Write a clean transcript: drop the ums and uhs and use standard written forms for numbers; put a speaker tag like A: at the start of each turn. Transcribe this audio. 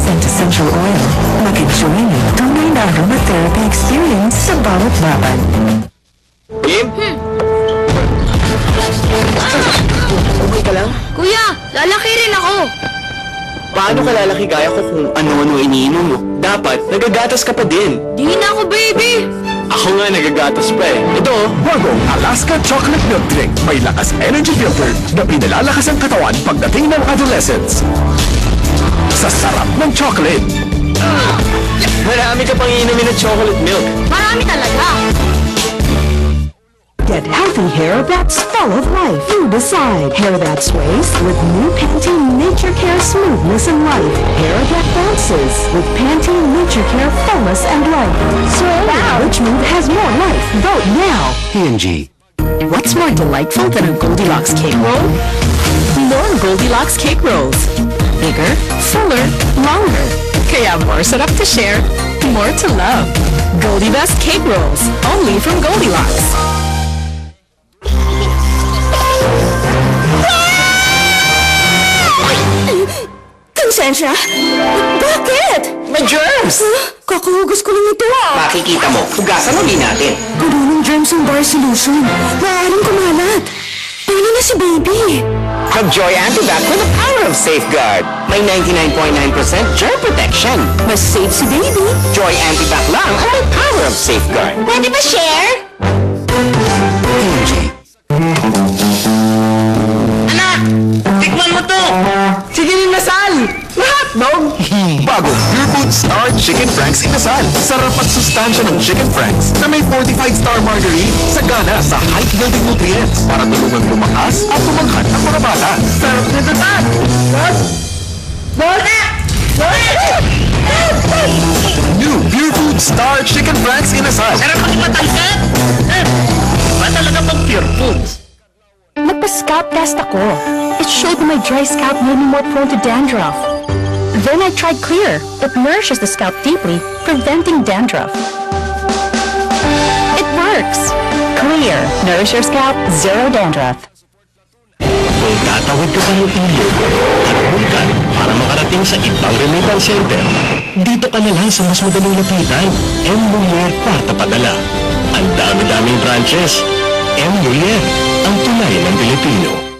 A: essential oil. Mag-enjoy ng tunay na aromatherapy experience sa bawat babad.
B: Kim? Okay ka lang?
C: Kuya, lalaki rin ako.
B: Paano ka lalaki gaya ko kung ano-ano iniinom mo? Dapat, nagagatas ka pa din.
C: Di na ako, baby.
B: Ako nga nagagatas pa eh. Ito,
D: Bagong Alaska Chocolate Milk Drink. May lakas energy filter na pinalalakas ang katawan pagdating ng adolescence. Sa sarap ng chocolate.
B: marami ka pang iinumin ng chocolate milk.
C: Marami talaga.
A: Get healthy hair that's full of life. You decide. Hair that sways with new Pantene Nature Care Smoothness and Life. Hair that bounces with Pantene Nature Care Fullness and Life. So, which move has more life? Vote now.
D: P&G.
A: What's more delightful than a Goldilocks cake roll? More Goldilocks cake rolls. Bigger, fuller, longer. Kaya more sarap to share, more to love. Goldie Best Cake Rolls, only from Goldilocks. Konsensya? Bakit?
B: May germs!
A: Kakahugas ko lang ito
B: Makikita mo, hugasan ulit natin.
A: Puno ng germs ang bar solution. Maaaring kumalat. Paano na si baby?
B: Mag-Joy Antibac with the power of safeguard. May 99.9% germ protection.
A: Mas safe si baby.
B: Joy Antibac lang ang may power of safeguard.
C: Pwede ba share?
D: P&G.
B: Anak! Tikman mo to! Sige rin nasal! Lahat, no?
D: Bagong Pure Food Star Chicken Franks Inasal. Sarap at sustansya ng Chicken Franks na may fortified star margarine sagana sa high-yielding nutrients para tulungan lumakas at tumangkat ang mga bata.
B: Sarap na datat! Lola!
D: New Pure Food Star Chicken Franks Inasal.
B: Sarap makimatangkat! Ba talaga pang pure foods?
E: Nagpa-scalp test ako. It showed my dry scalp made me more prone to dandruff. Then I tried Clear. It nourishes the scalp deeply, preventing dandruff. It works. Clear. Nourish your scalp, zero dandruff.
F: Kung tatawid ka pa ng ilog at bulkan para makarating sa ibang remittance center, dito ka na lang sa mas madaling lapitan. M. Mulier Kwarta Padala. Ang dami-daming branches. M. Mulier, ang tunay ng Pilipino.